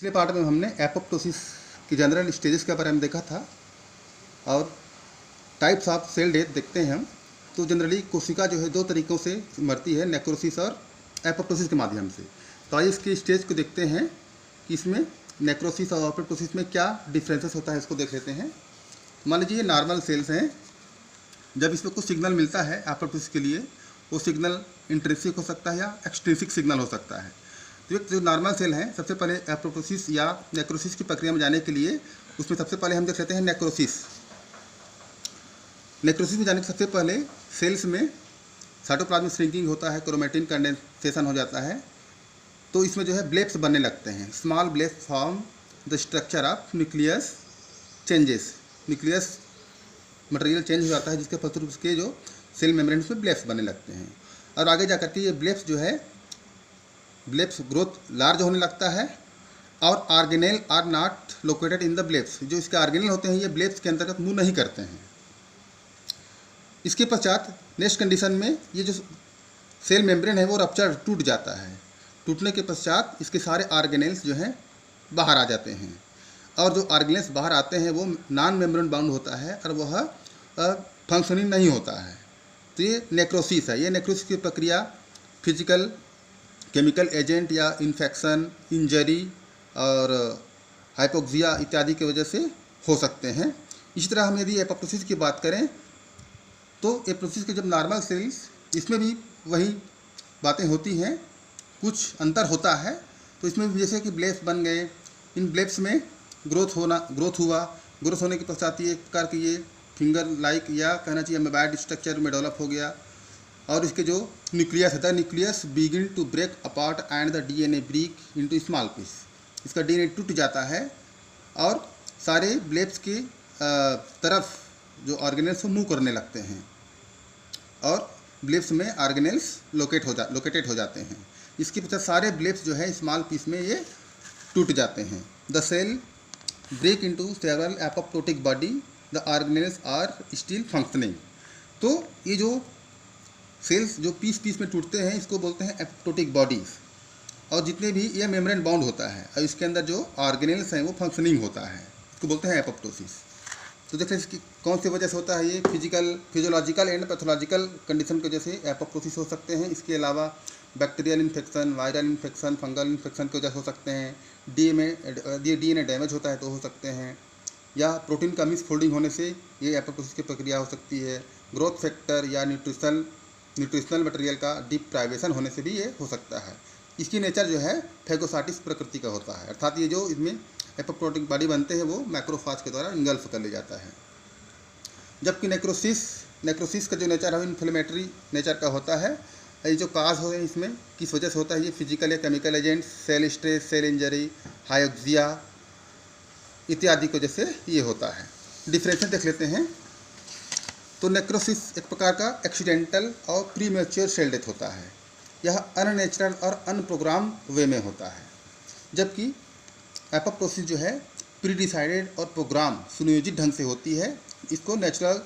पिछले पार्ट में हमने एपोप्टोसिस की जनरल स्टेजेस के बारे में देखा था और टाइप्स ऑफ सेल डेथ देखते हैं हम। तो जनरली कोशिका जो है दो तरीक़ों से मरती है, नेक्रोसिस और एपोप्टोसिस के माध्यम से। तो आइए इसकी स्टेज को देखते हैं कि इसमें नेक्रोसिस और एपोप्टोसिस में क्या डिफरेंसेस होता है, इसको देख लेते हैं। मान लीजिए ये नॉर्मल सेल्स हैं, जब इसमें कुछ सिग्नल मिलता है एपोप्टोसिस के लिए, वो सिग्नल इंट्रिंसिक हो सकता है या एक्सट्रिंसिक सिग्नल हो सकता है। तो एक जो नॉर्मल सेल है, सबसे पहले एपोप्टोसिस या नेक्रोसिस की प्रक्रिया में जाने के लिए उसमें सबसे पहले हम देख लेते हैं नेक्रोसिस। नेक्रोसिस में जाने के सबसे पहले सेल्स में साइटोप्लाज्मिक श्रिंकिंग होता है, क्रोमेटिन कंडेंसेशन हो जाता है। तो इसमें जो है ब्लेब्स बनने लगते हैं। Small blebs form the structure of nucleus changes. Nucleus material change हो जाता है, जिसके फलस्वरूप उसके जो सेल मेम्ब्रेन में ब्लेब्स बनने लगते हैं। और आगे जाकर के ये ब्लेब्स जो है, ब्लेब्स ग्रोथ लार्ज होने लगता है और organelle are not located in the blebs. जो इसके ऑर्गेनेल होते हैं ये ब्लेब्स के अंतर्गत मूव नहीं करते हैं। इसके पश्चात नेक्स्ट कंडीशन में ये जो सेल मेम्ब्रेन है वो रप्चर टूट जाता है। टूटने के पश्चात इसके सारे ऑर्गेनेल्स जो हैं बाहर आ जाते हैं और जो ऑर्गेनेल्स बाहर आते हैं वो नॉन मेम्ब्रेन बाउंड होता है और वह फंक्शनिंग नहीं होता है। तो ये नेक्रोसिस है। ये नेक्रोसिस की प्रक्रिया फिजिकल, केमिकल एजेंट या इन्फेक्शन, इंजरी और हाइपोक्सिया इत्यादि की वजह से हो सकते हैं। इसी तरह हम यदि एपोप्टोसिस की बात करें तो एपोप्टोसिस के जब नॉर्मल सेल्स, इसमें भी वही बातें होती हैं, कुछ अंतर होता है। तो इसमें भी जैसे कि ब्लेब्स बन गए, इन ब्लेब्स में ग्रोथ हुआ। ग्रोथ होने के पश्चात ये एक प्रकार की ये फिंगर लाइक या कहना चाहिए अमीबाइड स्ट्रक्चर में डेवलप हो गया। और इसके जो न्यूक्लियस है, the nucleus begin to break apart and the DNA break into small piece. इसका डीएनए टूट जाता है और सारे ब्लेब्स की तरफ जो ऑर्गेनेल्स मूव करने लगते हैं और ब्लेब्स में ऑर्गेनेल्स लोकेटेड हो जाते हैं। इसके पश्चात सारे ब्लेब्स जो है स्मॉल पीस में ये टूट जाते हैं। The cell break into several apoptotic body, the organelles are still functioning. तो ये जो सेल्स जो पीस में टूटते हैं इसको बोलते हैं एपोप्टोटिक बॉडीज़। और जितने भी ये मेम्ब्रेन बाउंड होता है और इसके अंदर जो ऑर्गेनेल्स हैं वो फंक्शनिंग होता है, इसको बोलते हैं एपोप्टोसिस। तो देखिए इसकी कौन सी वजह से होता है, ये फिजियोलॉजिकल एंड पैथोलॉजिकल कंडीशन की वजह से एपोप्टोसिस हो सकते हैं। इसके अलावा bacterial infection, viral infection, fungal infection की वजह से हो सकते हैं। डीएनए डैमेज होता है तो हो सकते हैं, या प्रोटीन का मिसफोल्डिंग होने से ये एपोप्टोसिस की प्रक्रिया हो सकती है। ग्रोथ फैक्टर या न्यूट्रिशनल मटेरियल का डिप्राइवेशन होने से भी ये हो सकता है। इसकी नेचर जो है फैगोसाइटिस प्रकृति का होता है, अर्थात ये जो इसमें एपोप्टोटिक बॉडी बनते हैं वो मैक्रोफाज के द्वारा इंगल्फ कर लिया जाता है। जबकि नेक्रोसिस का जो नेचर है इन्फ्लेमेटरी नेचर का होता है। ये जो काज हो रहे हैं इसमें किस वजह से होता है, ये फिजिकल या chemical agent, cell stress, cell injury, hypoxia इत्यादि की वजह से ये होता है। डिफरेंसेस देख लेते हैं। तो नेक्रोसिस एक प्रकार का एक्सीडेंटल और प्रीमेच्योर सेल डेथ होता है। यह अननेचुरल और अनप्रोग्राम वे में होता है, जबकि एपोप्टोसिस जो है प्रीडिसाइडेड और प्रोग्राम सुनियोजित ढंग से होती है। इसको नेचुरल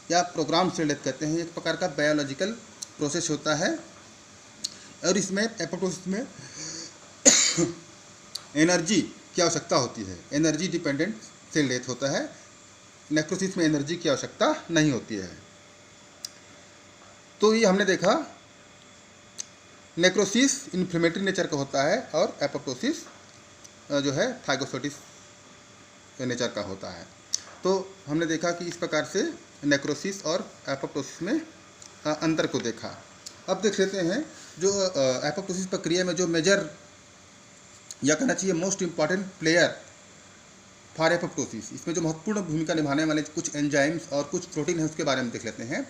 या प्रोग्राम सेल डेथ कहते हैं। एक प्रकार का बायोलॉजिकल प्रोसेस होता है और इसमें एपोप्टोसिस में एनर्जी की आवश्यकता होती है। एनर्जी डिपेंडेंट सेल डेथ होता है। नेक्रोसिस में एनर्जी की आवश्यकता नहीं होती है। तो ये हमने देखा नेक्रोसिस इन्फ्लेमेटरी नेचर का होता है और एपोप्टोसिस जो है फाइगोसाइटिस नेचर का होता है। तो हमने देखा कि इस प्रकार से नेक्रोसिस और एपोप्टोसिस में अंतर को देखा। अब देख लेते हैं जो एपोप्टोसिस प्रक्रिया में जो मेजर या कहना चाहिए most important player for apoptosis, इसमें जो महत्वपूर्ण भूमिका निभाने वाले कुछ एंजाइम्स और कुछ प्रोटीन है उसके बारे में देख लेते हैं।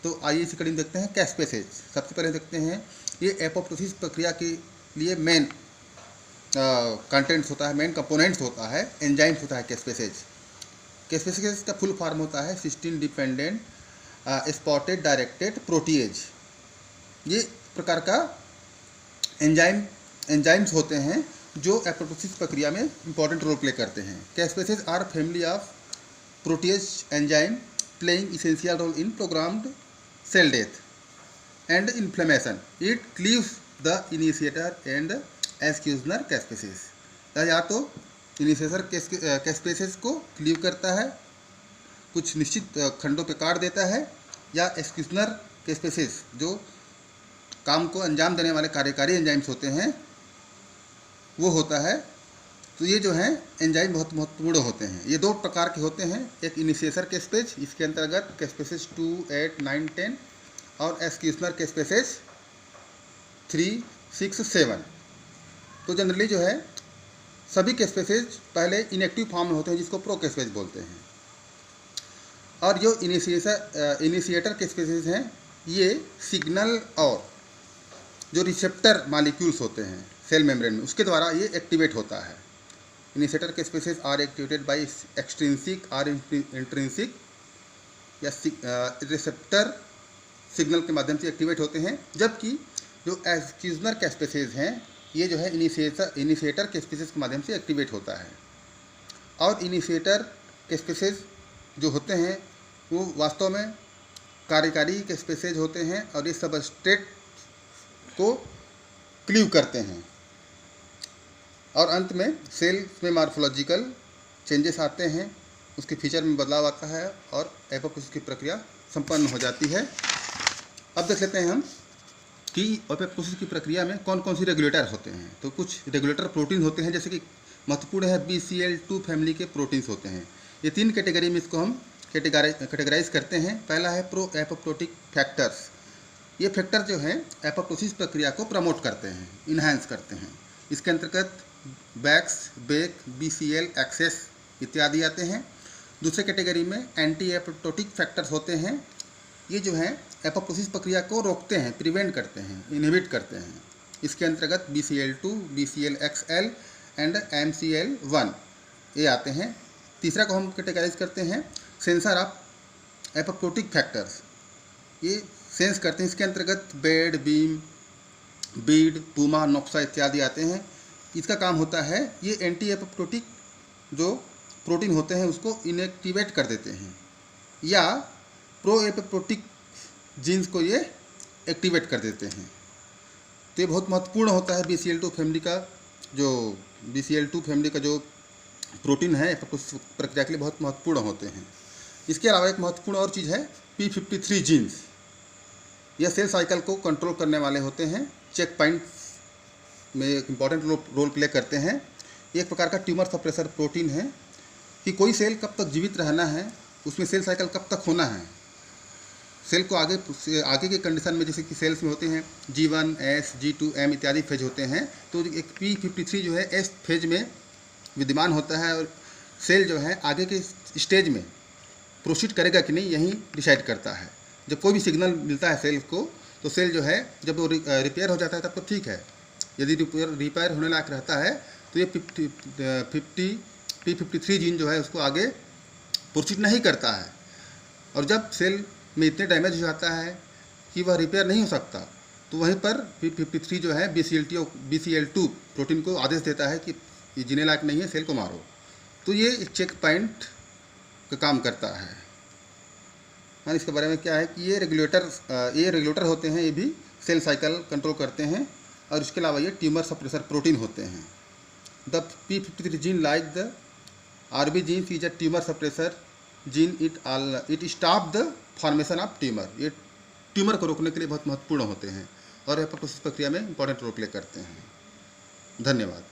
तो आइए इसी कड़ी में देखते हैं कैस्पेसेज। सबसे पहले देखते हैं ये एपोप्टोसिस प्रक्रिया के लिए मेन कंटेंट्स होता है, मेन कंपोनेंट्स होता है, एंजाइम्स होता है कैस्पेसेज। कैस्पेसेज का फुल फॉर्म होता है cysteine dependent aspartate directed protease. ये प्रकार का एंजाइम्स होते हैं जो एपोप्टोसिस प्रक्रिया में इंपॉर्टेंट रोल प्ले करते हैं। Caspases are family of protease enzyme playing essential role in programmed cell death and inflammation. It cleaves the initiator and executioner caspases. या तो इनिशिएटर के स्पेसेस को क्लीव करता है, कुछ निश्चित खंडों पे काट देता है, या एक्सक्यूशनर के स्पेसेस जो काम को अंजाम देने वाले कार्यकारी एंजाइम्स होते हैं वो होता है। तो ये जो है एंजाइम बहुत महत्वपूर्ण होते हैं। ये 2 प्रकार के होते हैं, एक इनिशिएटर के स्पेस, इसके अंतर्गत के स्पेसेस 2, 8, 9, 10 और एक्सक्यूशनर के स्पेसेस 3, 6, 7। तो जनरली जो है सभी के स्पेसेस पहले इनएक्टिव फॉर्म में होते हैं जिसको प्रो के स्पेस बोलते हैं, और जो इनिशिएटर के स्पेसेस हैं ये सिग्नल और जो रिसेप्टर मॉलिक्यूल्स होते हैं सेल मेम्ब्रेन में उसके द्वारा ये एक्टिवेट होता है। इनिशिएटर के caspases are activated by extrinsic और इंट्रिंसिक या रिसेप्टर सिग्नल के माध्यम से एक्टिवेट होते हैं, जबकि जो एक्सक्यूशनर के स्पेसेस हैं ये जो है इनिशिएटर के स्पेसेस के माध्यम से एक्टिवेट होता है। और इनिशिएटर के स्पेसेस जो होते हैं वो वास्तव में कार्यकारी के स्पेसेस होते हैं और ये सबस्ट्रेट को क्लीव करते हैं, और अंत में सेल में मॉर्फोलॉजिकल चेंजेस आते हैं, उसके फीचर में बदलाव आता है और एपोप्टोसिस की प्रक्रिया संपन्न हो जाती है। अब देख लेते हैं हम कि एपोप्टोसिस की प्रक्रिया में कौन कौन सी रेगुलेटर होते हैं। तो कुछ रेगुलेटर प्रोटीन होते हैं, जैसे कि महत्वपूर्ण है BCL2 फैमिली के प्रोटीन्स होते हैं। ये 3 कैटेगरी में इसको हम कैटेगराइज करते हैं। पहला है प्रो एपोप्टोटिक फैक्टर्स। ये फैक्टर जो हैं एपोप्टोसिस प्रक्रिया को प्रमोट करते हैं, इन्हांस करते हैं। इसके अंतर्गत बैक्स, बेक, BCL, एक्सेस इत्यादि आते हैं। दूसरे कैटेगरी में एंटी एपोप्टोटिक फैक्टर्स होते हैं। ये जो हैं एपोप्टोसिस प्रक्रिया को रोकते हैं, प्रिवेंट करते हैं, इनहिबिट करते हैं। इसके अंतर्गत BCL2, BCLXL एंड MCL1 ये आते हैं। तीसरा को हम कैटेगराइज करते हैं सेंसर ऑफ एपोप्टोटिक फैक्टर्स। ये सेंस करते हैं, इसके अंतर्गत बेड, बीम, बीड, पूमा, नोक्सा इत्यादि आते हैं। इसका काम होता है ये एंटी एपोप्टोटिक जो प्रोटीन होते हैं उसको इनएक्टिवेट कर देते हैं, या प्रो एपोप्टोटिक जीन्स को ये एक्टिवेट कर देते हैं। तो ये बहुत महत्वपूर्ण होता है BCL2 फैमिली का जो प्रोटीन है एपोप्टोसिस प्रक्रिया के लिए बहुत महत्वपूर्ण होते हैं। इसके अलावा एक महत्वपूर्ण और चीज़ है P53 जीन्स। यह सेल साइकिल को कंट्रोल करने वाले होते हैं, चेक पॉइंट में एक इम्पॉर्टेंट रोल प्ले करते हैं। ये एक प्रकार का ट्यूमर सप्रेसर प्रोटीन है कि कोई सेल कब तक जीवित रहना है, उसमें सेल साइकिल कब तक होना है, सेल को आगे के कंडीशन में जैसे कि सेल्स में होते हैं G1, S, G2, M इत्यादि फेज होते हैं। तो एक P53 जो है S फेज में विद्यमान होता है और सेल जो है आगे के स्टेज में प्रोसीड करेगा कि नहीं यही डिसाइड करता है। जब कोई भी सिग्नल मिलता है सेल को तो सेल जो है जब वो रिपेयर हो जाता है तब तो ठीक है, यदि रिपेयर होने लायक रहता है तो ये P53 जीन जो है उसको आगे प्रोसीड नहीं करता है। और जब सेल में इतने डैमेज हो जाता है कि वह रिपेयर नहीं हो सकता तो वहीं पर P53 जो है BCL2 प्रोटीन को आदेश देता है कि ये जीने लायक नहीं है, सेल को मारो। तो ये चेक पॉइंट का काम करता है। हाँ, इसके बारे में क्या है कि ये रेगुलेटर होते हैं, ये भी सेल साइकिल कंट्रोल करते हैं। और इसके अलावा ये ट्यूमर सप्रेसर प्रोटीन होते हैं। The P53 gene like the RB gene is a tumour suppressor gene, it stop the formation of tumour. ये ट्यूमर को रोकने के लिए बहुत महत्वपूर्ण होते हैं और एपोप्टोसिस प्रक्रिया में इंपॉर्टेंट रोल प्ले करते हैं। धन्यवाद।